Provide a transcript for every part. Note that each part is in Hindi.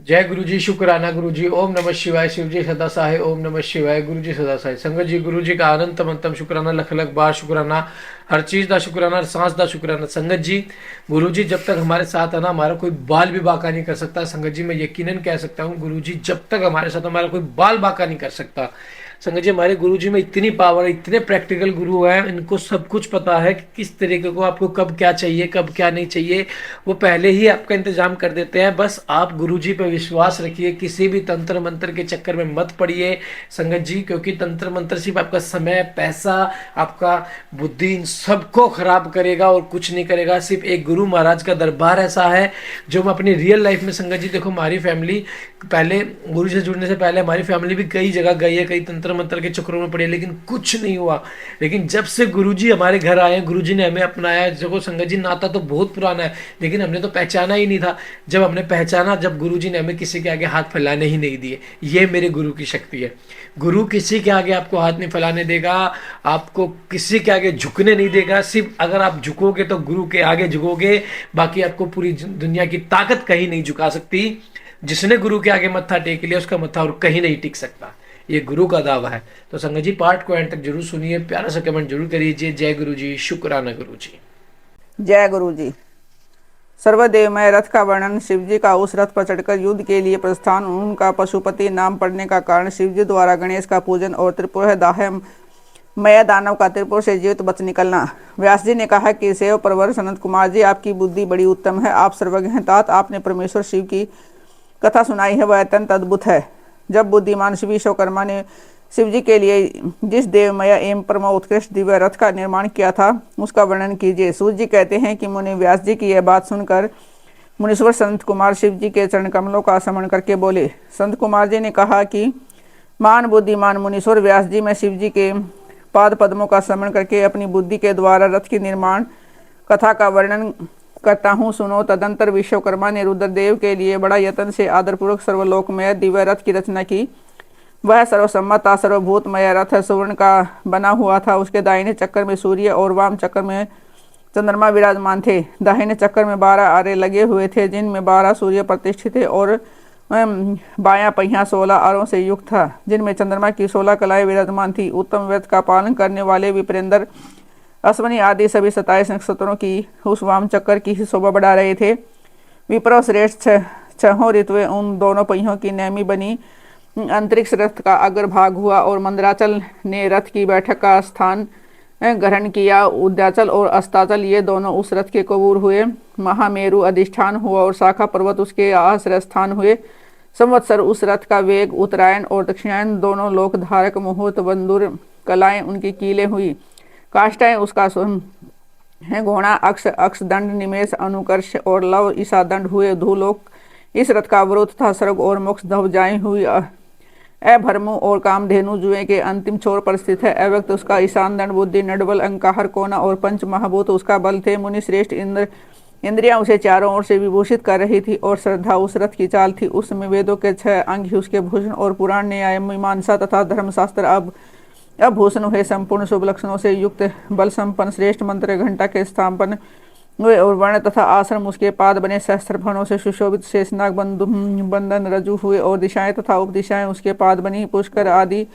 जय गुरु जी, शुक्राना गुरु जी। ओम नमः शिवाय। शिव जी सदा सहाय। ओम नमः शिवाय। गुरु जी सदा सहाय। संगत जी, गुरु जी का अनंत मंतम शुक्राना, लख लख बार शुक्राना। हर चीज का शुक्राना, हर सांस का शुक्राना। संगत जी, गुरु जी जब तक हमारे साथ है ना, हमारा कोई बाल भी बाका नहीं कर सकता। संगत जी, मैं यकीनन कह सकता हूँ, गुरु जी जब तक हमारे साथ, हमारा कोई बाल बाका नहीं कर सकता। संगत जी, हमारे गुरु जी में इतनी पावर है, इतने प्रैक्टिकल गुरु हैं, इनको सब कुछ पता है कि किस तरीके को आपको कब क्या चाहिए, कब क्या नहीं चाहिए। वो पहले ही आपका इंतजाम कर देते हैं। बस आप गुरुजी पे विश्वास रखिए, किसी भी तंत्र मंत्र के चक्कर में मत पड़िए संगत जी, क्योंकि तंत्र मंत्र सिर्फ आपका समय, पैसा, आपका बुद्धि, इन सबको खराब करेगा और कुछ नहीं करेगा। सिर्फ एक गुरु महाराज का दरबार ऐसा है जो हम अपनी रियल लाइफ में, संगत जी देखो, हमारी फैमिली पहले, गुरु से जुड़ने से पहले हमारी फैमिली भी कई जगह गई है, कई तंत्र मंत्र के चक्करों में पड़ी है, लेकिन कुछ नहीं हुआ। लेकिन जब से गुरुजी हमारे घर आए, गुरुजी ने हमें अपनाया। देखो संगत जी, नाता तो बहुत पुराना है, लेकिन हमने तो पहचाना ही नहीं था। जब हमने पहचाना, जब गुरुजी ने हमें किसी के आगे हाथ फैलाने ही नहीं दिए। ये मेरे गुरु की शक्ति है। गुरु किसी के आगे आपको हाथ नहीं फैलाने देगा, आपको किसी के आगे झुकने नहीं देगा। सिर्फ अगर आप झुकोगे तो गुरु के आगे झुकोगे, बाकी आपको पूरी दुनिया की ताकत कहीं नहीं झुका सकती। जिसने गुरु के आगे मत्था टेक लिया, उसका मत्था और कहीं नहीं टिक सकता। ये गुरु का दावा है। तो संगत जी, पार्ट को एंड तक जरूर सुनिए, प्यारा सा कमेंट जरूर करिए। जय गुरु जी, शुक्राना गुरु जी। जय गुरु जी। सर्वदेवमय रथ का वर्णन। शिवजी का उस रथ पर चढ़कर युद्ध के लिए प्रस्थान, उनका पशुपति नाम पड़ने का कारण, शिवजी द्वारा गणेश का पूजन और त्रिपुर दाह मय दानव का त्रिपुर से जीवित बच निकलना। व्यास जी ने कहा कि सेव प्रवर सनत कुमार जी, आपकी बुद्धि बड़ी उत्तम है, आप सर्वज्ञ हैं। तात आपने परमेश्वर शिव की कथा सुनाई है, वह अत्यंत अद्भुत है। जब बुद्धिमान शिव विश्वकर्मा ने शिव जी के लिए जिस देवमय एवं परम उत्कृष्ट दिव्य रथ का निर्माण किया था, उसका वर्णन कीजिए। सूर्य जी कहते हैं कि मुनि व्यास जी की यह बात सुनकर मुनीश्वर संत कुमार शिव जी के चरण कमलों का स्मरण करके बोले। संत कुमार जी ने कहा कि मान बुद्धिमान मुनीश्वर व्यास जी, मैं शिव जी के पाद पद्मों का स्मरण करके अपनी बुद्धि के द्वारा रथ की निर्माण कथा का वर्णन करता हूँ, सुनो। तदंतर विश्वकर्मा ने रुद्रदेव के लिए बड़ा यत्न से आदरपूर्वक सर्वलोकमय दिव्य रथ की रचना की। वह सर्वसम्मत था, सर्वभूतमय रथ सुवर्ण का बना हुआ था। उसके दाहिने चक्कर में सूर्य और वाम चक्कर में चंद्रमा विराजमान थे। दाहिने चक्कर में 12 आरे लगे हुए थे, जिनमें 12 सूर्य प्रतिष्ठित थे, और बायां पहिया 16 आरों से युक्त था, जिनमें चंद्रमा की 16 कलाएं विराजमान थी। उत्तम व्रत का पालन करने वाले विप्रेंद्र अश्वनी आदि सभी 27 नक्षत्रों की उस वाम चक्कर की शोभा बढ़ा रहे थे। विप्रो श्रेष्ठ छहों ऋतुएं उन दोनों पहियों की नेमी बनी। अंतरिक्ष रथ का अग्रभाग हुआ और मंदराचल ने रथ की बैठक का स्थान ग्रहण किया। उद्याचल और अस्ताचल ये दोनों उस रथ के कबूर हुए। महामेरु अधिष्ठान हुआ और शाखा पर्वत उसके आश्रय स्थान हुए। संवत्सर उस रथ का वेग, उत्तरायण और दक्षिणायन दोनों लोक धारक मुहूर्त बंदुर कलाएं उनकी कीलें हुई। काष्ठाएं उसका है घोड़ा, अक्ष अक्ष दंड, निमेष, अनुकर्ष और लव ईसा दंड हुए। धूलोक इस रथ का अवरोध था। स्वर्ग और मोक्ष ध्वजाएं हुई। अभरमु और कामधेनु जुए के अंतिम छोर पर स्थित है। अव्यक्त उसका ईशान दंड, बुद्धि, नडबल, अंकार, कोना और पंच महाभूत उसका बल थे। मुनि श्रेष्ठ इंद्रियां उसे चारों ओर से विभूषित कर रही थी और श्रद्धा उस रथ की चाल थी। उसमें वेदों के 6 अंग ही उसके भूषण और पुराण, न्याय, मीमांसा तथा धर्मशास्त्र अब भूषण हुए। संपूर्ण शुभ लक्षणों से युक्त बल संपन्न श्रेष्ठ मंत्र घंटा के स्थापन हुए और वर्ण तथा आश्रम उसके पाद बने। सहस्त्र भवनों से सुशोभित शेषनाग बंधन रजु हुए और दिशाएं तथा उपदिशाएं उसके पाद बनी। पुष्कर आदि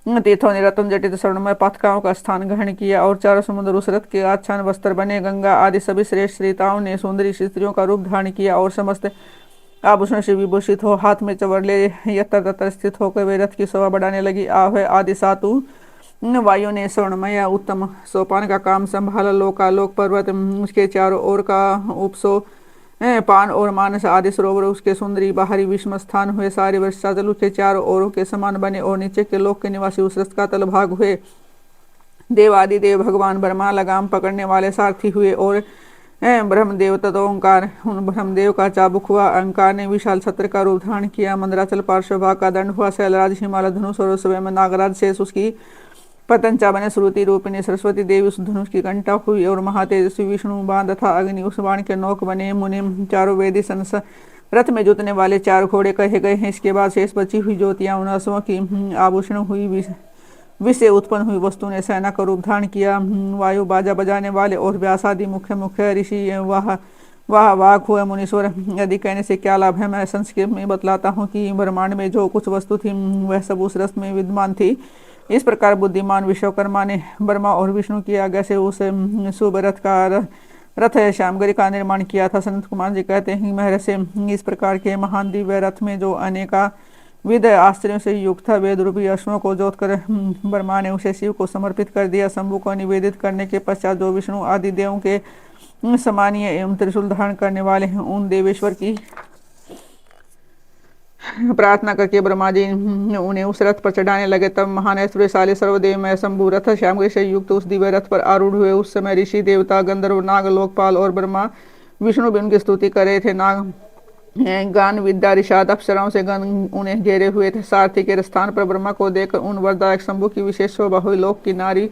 तीर्थों ने रत्न जटित स्वर्णमय पथकाओं का स्थान ग्रहण किया और चारों समुद्र उस रथ के आच्छादन वस्त्र बने। गंगा आदि सभी श्रेष्ठ श्रीताओं ने सुंदरी स्त्रियों का रूप धारण किया और समस्त आभूषण से विभूषित हो हाथ में चवरले यत्र तत्र स्थित होकर वे रथ की शोभा बढ़ाने लगी। आह आदि सातु वायु ने स्वर्णमय उत्तम सोपान का काम संभाला। लोकालोक पर्वत उसके चारों ओर का उपसो पान और मानस आदि सरोवर उसके सुंदरी बाहरी विषम स्थान हुए। सारे वर्षाजल उसके चारों ओरों के समान बने और नीचे के लोक के निवासी उस रथ का तलभाग हुए। देव आदि देव भगवान ब्रह्मा लगाम पकड़ने वाले सारथी हुए और ब्रह्मदेव तदोंकार उन ब्रह्मदेव का चाबुक हुआ। अहंकार ने विशाल छत्र का रूप धारण किया। मंदराचल पार्श्वभाग का दंड हुआ। शैलराज हिमालय धनुष और स्वयं नागराज शेष उसकी पतंचा बने। श्रुति रूपिणी सरस्वती देवी उस धनुष की घंटा हुई और महातेजस्वी विष्णु बाण तथा अग्नि उस बाण के नौक बने। मुनि चारों वेदी संस रथ में जुतने वाले 4 घोड़े कहे गए हैं। इसके बाद शेष बची हुई ज्योतियां उन अश्वों की आभूषण हुई। विष से उत्पन्न हुई वस्तु ने सेना का रूप धारण किया। वायु बाजा बजाने वाले और व्यास आदि मुख्य मुख्य ऋषि वाह वाक हुए मुनीश्वर, यदि कहने से क्या लाभ है। मैं संक्षेप में बतलाता हूँ कि ब्रह्मांड में जो कुछ वस्तु थी वह सब उस रस में विद्यमान थी। इस प्रकार बुद्धिमान विश्वकर्मा ने ब्रह्मा और विष्णु की आज्ञा से उस शुभ रथ का रथ श्यामगिरी का निर्माण किया था। सनत कुमार जी कहते हैं कि महर्षि इस प्रकार के महान दिव्य रथ में जो अनेका विद आश्चर्यों से युक्त था, वेद रूपी अश्वों को जोत कर ब्रह्मा ने उसे शिव को समर्पित कर दिया। शंभु को निवेदित करने के पश्चात जो विष्णु आदि देवों के समानीय एवं त्रिशूल धारण करने वाले हैं, उन देवेश्वर की प्रार्थना करके ब्रह्मा जी उन्हें उस रथ पर चढ़ाने लगे। तब महान ऐश्वर्यशाली सर्वदेवमय शंभु रथ श्यामगिरी से युक्त उस दिव्य रथ पर आरूढ़ हुए। उस समय ऋषि देवता गंधर्व नाग लोकपाल और ब्रह्मा विष्णु भी उनकी स्तुति कर रहे थे। नाग गान विद्या ऋषाद अप्सराओं से गण उन्हें घेरे हुए थे। सारथी के स्थान पर ब्रह्मा को देखकर उन वरदायक शंभु की विशेष शोभा हुई। लोक की नारी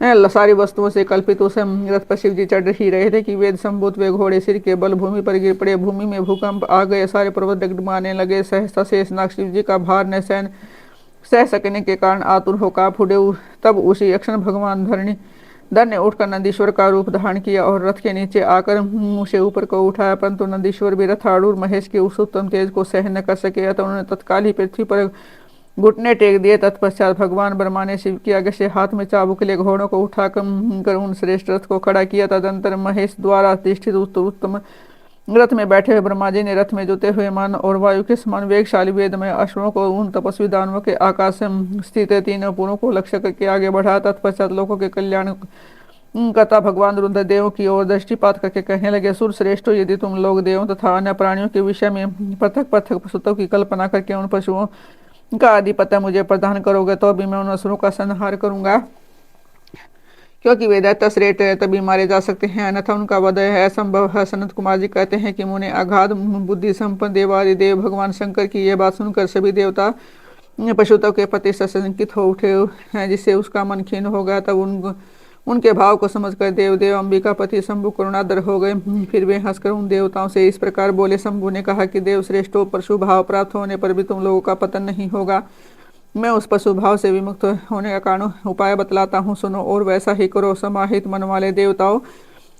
सारी वस्तुओं से कल्पित उस रथ पर शिव जी चढ़ ही रहे थे कि वेद संभूत वे घोड़े सिर के बल भूमि पर गिर पड़े। भूमि में भूकंप आ गए, सारे पर्वत डगडगाने लगे। सहसा शेषनाग शिव जी का भार न सह सकने के कारण आतुर हो कांप उठे। तब उसी क्षण भगवान धर ने उठकर नंदीश्वर का रूप धारण किया और रथ के नीचे आकर उसे ऊपर को उठाया, परंतु नंदीश्वर भी रथारूढ़ महेश के उस उत्तम तेज को सहन न कर सके, अतः उन्होंने तत्काल ही पृथ्वी पर घुटने टेक दिए। तत्पश्चात भगवान ब्रह्मा ने शिव की आगे से हाथ में चाबुक लिए घोड़ों को उठाकर उन श्रेष्ठ रथ को खड़ा किया। तदंतर महेश द्वारा अधिष्ठित उत्तम रथ में बैठे हुए ब्रह्मा जी ने रथ में जुते हुए मन और वायु के समान वेगशाली वेदमय अश्वों को उन तपस्वी दानवों के आकाश से स्थित तीनों पुरों को लक्ष्य करके आगे बढ़ा। तत्पश्चात लोगों के कल्याण कथा भगवान रुद्रदेव की ओर दृष्टिपात करके कहने लगे, सुर श्रेष्ठों, यदि तुम लोग देवों तथा अन्य प्राणियों के विषय में पृथक पृथक पशुओं की कल्पना करके उन पशुओं का आधिपत्य मुझे प्रदान करोगे तो भी मैं उन असुरों का संहार करूंगा, क्योंकि वे दैत्य श्रेष्ठ है, तभी मारे जा सकते हैं, अन्यथा उनका वध है असंभव है। सनत कुमार जी कहते हैं कि मुने अगाध बुद्धि संपन्न देवादिदेव भगवान शंकर की यह बात सुनकर सभी देवता पशुओं के प्रति सशंकित हो उठे हैं, जिससे उसका मन खीन हो गया। तब उनके भाव को समझकर देवदेव अंबिकापति शंभु करुणादर हो गए। फिर वे हंसकर उन देवताओं से इस प्रकार बोले। शंभु ने कहा कि देव श्रेष्ठों, पशु भाव प्राप्त होने पर भी तुम लोगों का पतन नहीं होगा। मैं उस पशु भाव से विमुक्त होने का कारण उपाय बतलाता हूँ, सुनो और वैसा ही करो। समाहित मन वाले देवताओं,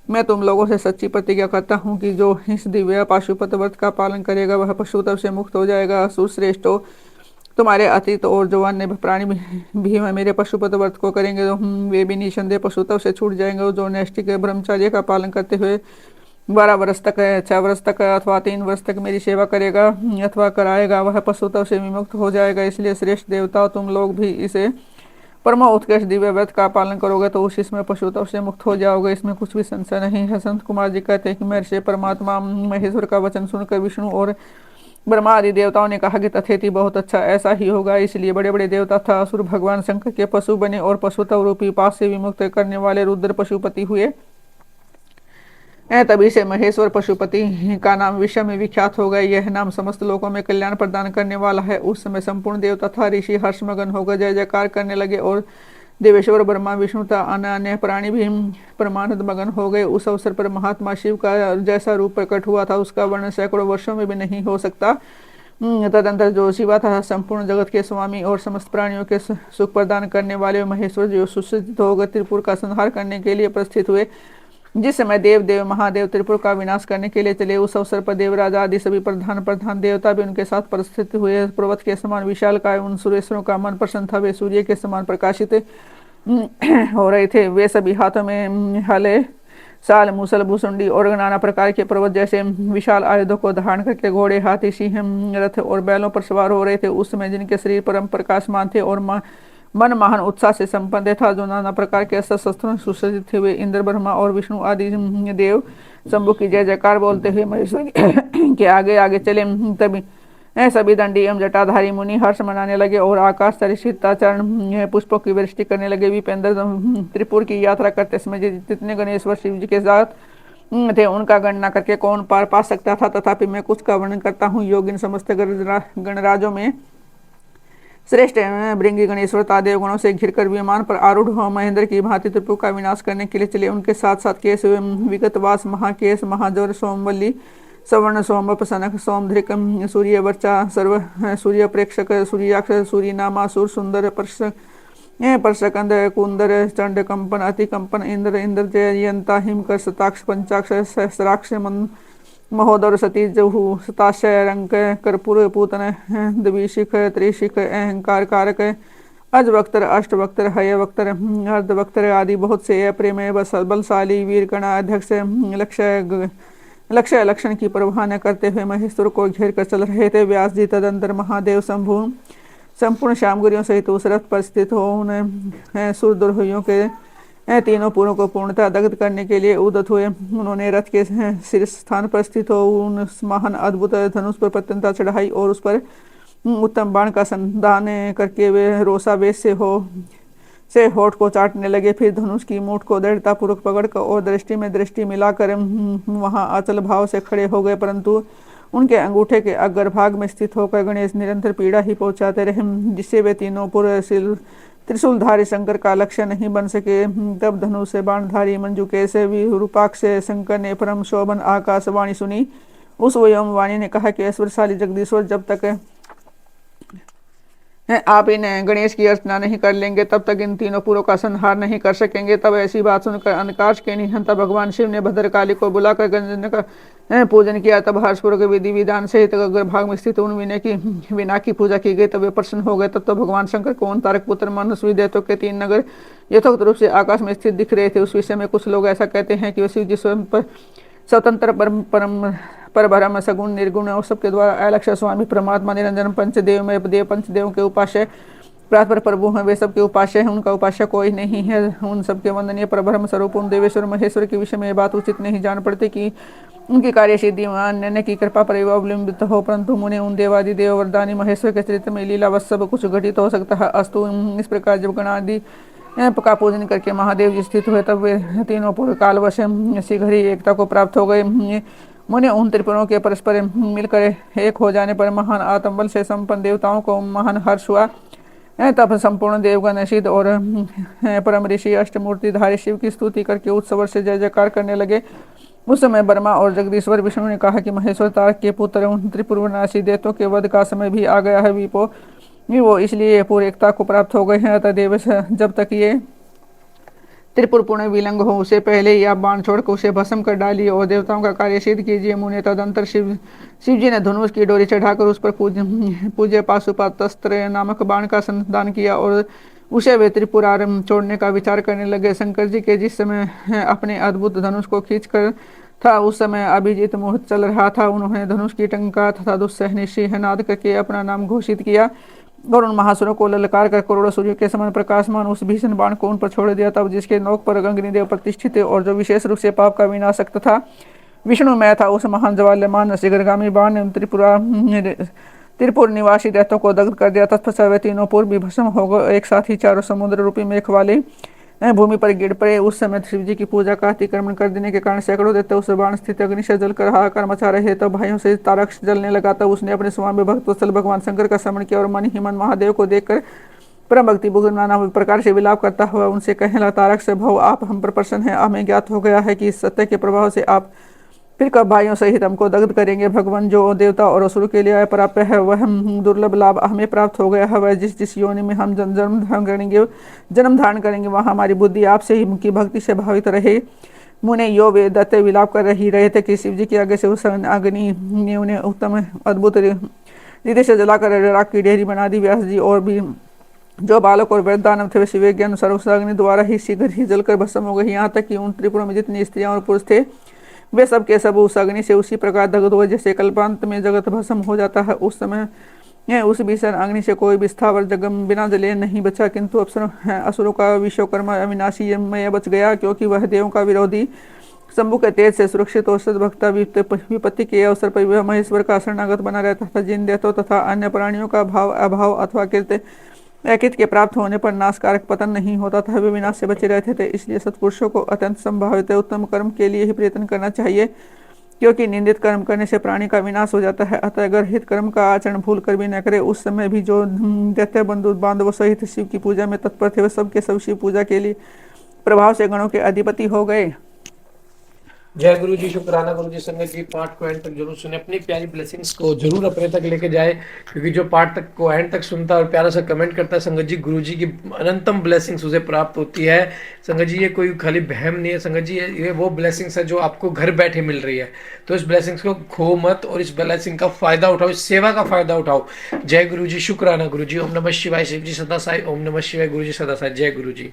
मैं तुम लोगों से सच्ची प्रतिज्ञा करता हूँ कि जो इस दिव्य पाशुपत व्रत का पालन करेगा वह पशुत्व से मुक्त हो जाएगा। असुर श्रेष्ठों, तुम्हारे अतीत और जो अन्य प्राणी भी मेरे पशुपत व्रत को करेंगे तो वे भी निसंदेह पशुत्व से छूट जाएंगे। जो नैष्ठिक ब्रह्मचर्य का पालन करते हुए 12 वर्ष तक, 6 वर्ष तक अथवा 3 वर्ष तक मेरी सेवा करेगा अथवा कराएगा, वह पशुत्व से विमुक्त हो जाएगा। इसलिए श्रेष्ठ देवताओं, तुम लोग भी इसे परम उत्कृष्ट दिव्य व्रत का पालन करोगे तो उस इसमें पशुत्व से मुक्त हो जाओगे, इसमें कुछ भी संशय नहीं है। संत कुमार जी कहते हैं कि महर्षि परमात्मा महेश्वर का वचन सुनकर विष्णु और ब्रह्मा आदि देवताओं ने कहा कि तथेति, बहुत अच्छा, ऐसा ही होगा। इसलिए बड़े बड़े देवता था असुर भगवान शंकर के पशु बने और पशुत्व रूपी पास से विमुक्त करने वाले रुद्र पशुपति हुए। तभी से महेश्वर पशुपति का नाम विश्व में विख्यात हो गया। यह नाम समस्त लोगों में कल्याण प्रदान करने वाला है। उस समय संपूर्ण देवता तथा ऋषि हर्षमगन होकर जय जयकार करने लगे और देवेश्वर ब्रह्मा विष्णु तथा अन्य प्राणी भी परमानंद मगन हो गए। उस अवसर पर महात्मा शिव का जैसा रूप प्रकट हुआ था उसका वर्णन सैकड़ों वर्षों में भी नहीं हो सकता। तदंतर जो शिवा था संपूर्ण जगत के स्वामी और समस्त प्राणियों के सुख प्रदान करने वाले महेश्वर जो सुसज्जित होकर त्रिपुर का संहार करने के लिए प्रस्थित हुए। जिस समय देव महादेव त्रिपुर का विनाश करने के लिए चले, उस अवसर पर देवराज आदि सभी प्रधान देवता भी उनके साथ परिस्थित हुए। पर्वत के समान विशाल काय उन सुरेश्वरों का मन प्रसन्न था। वे सूर्य के समान प्रकाशित हो रहे थे। वे सभी हाथों में हले, साल, मूसल, भूसुंडी और नाना प्रकार के पर्वत जैसे विशाल आयुधों को धारण करके घोड़े, हाथी, सिंह, रथ और बैलों पर सवार हो रहे थे। उस समय जिनके शरीर परम प्रकाशमान थे और मन महान उत्साह से संपन्न था, जो नाना प्रकार के अस्त्र शस्त्रों सुसज्जित थे, वे इंद्र, ब्रह्मा और विष्णु आदि देव शंभु की जय जयकार बोलते हुए महेश्वर के आगे आगे चले। तभी सभी दंडी एवं जटाधारी मुनि हर्ष मनाने लगे और आकाश चरण पुष्पों की वृष्टि करने लगे। विपेंद्र त्रिपुर की यात्रा करते समय जितने गणेश्वर शिव जी के साथ थे उनका गणना करके कौन पार पा सकता था। तथापि मैं कुछ का वर्णन करता हूँ। योगिन समस्त गणराजों में श्रेष्ठ भृंगी गणेश्वर तादेव गुणों से घिरकर विमान पर आरूढ़ हो महेंद्र की भांति त्रिपुर का विनाश करने के लिए चले। उनके साथ साथ केश, विगतवास, महाकेश, महाजोर, सोमवल्ली, सवर्ण, सोमवप, सनक, सोमधृक, सूर्यवर्चा, सर्व, सूर्य प्रेक्षक, सूर्याक्ष, सूर्यनामासुर, सुंदर, परशकंद, कुंदर, चंड, कंपन, अतिकंपन, इंद्र, इंद्रजयंता, हिमकर, शताक्ष, पंचाक्ष, सहस्राक्ष, महोदर सती जहु सताशय रंक कर्पूर पूतन द्विशिख त्रिशिख अहंकार कारक अजवक्तर अष्टवक्तर हयवक्तर अर्धवक्तर आदि बहुत से प्रेम बलशाली वीरगणा अध्यक्ष लक्ष्य लक्ष्य लक्षण की परवाह न करते हुए महेश्वर को घेर कर चल रहे थे। व्यास जी तदंतर महादेव शंभु संपूर्ण श्यामगिरियों सहित उस रथ पर स्थित हो उन्हें सुरदुर्हियों के तीनों पुरों को पूर्णतः दग्ध करने के लिए उद्यत हुए। उन्होंने रथ के शीर्ष स्थान पर स्थित हो उन महान अद्भुत धनुष पर प्रत्यंता चढ़ाई और उस पर उत्तम बाण का संधान करके वे रोषावेश से होठ को चाटने लगे। फिर धनुष की मूठ को दृढ़ता पूर्वक पकड़कर और दृष्टि में दृष्टि मिलाकर वहां अचल भाव से खड़े हो गए, परंतु उनके अंगूठे के अग्रभाग में स्थित होकर गणेश निरंतर पीड़ा ही पहुंचाते रहे, जिससे वे तीनों पुरुष त्रिशूलधारी शंकर का लक्ष्य नहीं बन सके। तब धनुष से बाणधारी मंजुकेश विरूपाक्ष से शंकर ने परम शोभन आकाशवाणी सुनी। उस व्योम वाणी ने कहा कि ऐश्वर्यशाली जगदीश्वर, जब तक आप इन गणेश की अर्चना नहीं कर लेंगे तब तक इन तीनों पुरों का संहार नहीं कर सकेंगे। तब ऐसी बात सुनकर अंधकाश के निहंता भगवान शिव ने भद्रकाली को बुलाकर गंजन का पूजन किया। तब हर्षपूर्वक विधि विधान सहित अग्रभाग में स्थित उन विना की पूजा की गई। तब वे प्रसन्न हो गए। तब तो भगवान शंकर को उन तारक पुत्र मनस्वी देवताओं के 3 नगर यथोक्त रूप से आकाश में स्थित दिख रहे थे। उस विषय में कुछ लोग ऐसा कहते हैं कि वे शिव जी स्वयं पर स्वतंत्र परब्रह्म सगुण निर्गुण और सबके द्वारा अलक्ष्य स्वामी परमात्मा निरंजन पंचदेव में देव पंचदेव के उपास्य प्रातपर प्रभु हैं। वे सबके उपास्य हैं, उनका उपास्य कोई नहीं है। उन सबके वंदनीय परब्रह्म स्वरूप उन देवेश्वर महेश्वर के विषय में ये बात उचित नहीं जान पड़ती कि उनकी कार्य सिद्धि अन्य की कृपा पर अवलंबित हो, परंतु मुने उन देवादि देव वरदानी महेश्वर के चरित्र में लीलावश सब कुछ घटित हो सकता है। अस्तु इस प्रकार जब गणादि का पूजन करके महादेव जी स्थित हुए तब वे तीनों पूर्व कालवश शीघ्र ही एकता को प्राप्त हो गए। मुने उन त्रिपुरों के परस्पर मिलकर एक हो जाने पर महान आत्मबल से संपन्न देवताओं को महान हर्ष हुआ। तब संपूर्ण देवगण सिद्ध और परम ऋषि अष्टमूर्तिधारी शिव की स्तुति करके उत्सव से जय जयकार करने लगे। उस समय ब्रह्मा और जगदीश्वर विष्णु ने कहा कि महेश्वर तारक के पुत्र उन त्रिपुरनाशी देवताओं के वध का समय भी आ गया है। वो इसलिए पूर्ण एकता को प्राप्त हो गए हैं। अतः देव जब तक ये त्रिपुर पुण्य विलंग हो उसे पहले ही आप बाण छोड़कर उसे भस्म कर डालिए और देवताओं का कार्य सिद्ध कीजिए। मुने तदंतर शिव जी ने धनुष की डोरी चढ़ाकर उस पर पूज्य पाशुपतस्त्र नामक बाण का संधान किया और उसे वे त्रिपुरार छोड़ने का विचार करने लगे। शंकर जी के जिस समय अपने अद्भुत धनुष को खींचकर था उस समय अभिजीत मुहूर्त चल रहा था। उन्होंने धनुष की टंका तथा दुस्सहनी सिंहनाद करके अपना नाम घोषित किया और उन महासुरों को ललकार कर करोड़ों सूर्य के समान प्रकाशमान उस भीषण बाण को उन पर छोड़ दिया। तब जिसके नोक पर अग्निदेव प्रतिष्ठित थे और जो विशेष रूप से पाप का विनाशक तथा विष्णुमय था, उस महान ज्वाल्यमान शीघ्रगामी बाण ने त्रिपुर निवासी दैत्यों को दग्ध कर दिया। तत्पश्चात वे तीनों पूर्व भी भस्म हो गए, एक साथ ही चारों समुद्र रूपी मेघ वाले भूमि पर गिर पड़े। उस समय शिव जी की पूजा का अतिक्रमण कर देने के कारण सैकड़ों दैत्य उस बाण स्थित अग्नि से जलकर हाहाकार मचा रहे। तब भाइयों से तारक जलने लगा। तब उसने अपने स्वामी भक्त वत्सल भगवान शंकर का स्मरण किया और मन ही मन महादेव को देखकर परम भक्ति पूर्ण नाना प्रकार से विलाप करता हुआ उनसे कहने लगा, तारक से भव आप हम पर प्रसन्न है। हमें ज्ञात हो गया है कि इस सत्य के प्रभाव से आप फिर कब भाइयों सहित हमको दग्ध करेंगे। भगवान जो देवता और असुर के लिए प्राप्य है वह दुर्लभ लाभ हमें प्राप्त हो गया है। वह जिस योनि में हम जन्म धारण करेंगे वहाँ हमारी बुद्धि आपसे ही की भक्ति से भावित रहे। मुने यो वे दत्ते विलाप कर ही रहे थे कि शिव जी के आगे से उस अग्नि ने उन्हें उत्तम अद्भुत रीति से जलाकर राख की ढेरी बना दी। व्यास जी और भी जो बालक और वृद्ध दानव थे वे शिव के अनुसार उस अग्नि द्वारा ही शीघ्र ही जलकर भस्म हो गए। यहाँ तक कि उन त्रिपुरों में जितनी स्त्रियां और पुरुष थे वे सब के सब उस अग्नि से उसी प्रकार दग्ध हुए जैसे कल्पांत में जगत भस्म हो जाता है। उस समय उस भीषण अग्नि से कोई भी स्थावर जगम बिना जले नहीं बचा, किंतु असुरों का विश्वकर्मा अविनाशी मय बच गया, क्योंकि वह देवों का विरोधी शंभु के तेज से सुरक्षित और सद्भक्ता विपत्ति के अवसर पर वह महेश्वर का शरणागत बना रहता था। जिन देवताओं तथा अन्य प्राणियों का भाव अभाव अथवा कृत्य अकित के प्राप्त होने पर नाशकारक पतन नहीं होता था, वे विनाश से बचे रहते थे। इसलिए सत्पुरुषों को अत्यंत संभावित उत्तम कर्म के लिए ही प्रयत्न करना चाहिए, क्योंकि निंदित कर्म करने से प्राणी का विनाश हो जाता है। अतः अगर हित कर्म का आचरण भूल कर भी न करे, उस समय भी जो दैत्य बंधु बांधवों सहित शिव की पूजा में तत्पर थे वे सबके सब शिव पूजा के लिए प्रभाव से गणों के अधिपति हो गए। जय गुरु जी, शुक्राना गुरु जी। संगत जी पाठ को एंड तक जरूर सुने, अपनी प्यारी ब्लेसिंग्स को जरूर अपने तक लेके जाए, क्योंकि जो पाठ तक को एंड तक सुनता है और प्यारा सा कमेंट करता है, संगत जी गुरु जी की अनंतम ब्लेसिंग्स उसे प्राप्त होती है। संगत जी ये कोई खाली बहम नहीं है संगत जी, ये वो ब्लेसिंग्स है जो आपको घर बैठे मिल रही है। तो इस ब्लेसिंग्स को खो मत और इस ब्लेसिंग का फायदा उठाओ, इस सेवा का फायदा उठाओ। जय गुरु जी, शुक्राना गुरु जी। ओम नमः शिवाय। शिव जी सदा साई। ओम नमः शिवाय। गुरु जी सदा साई। जय गुरु जी।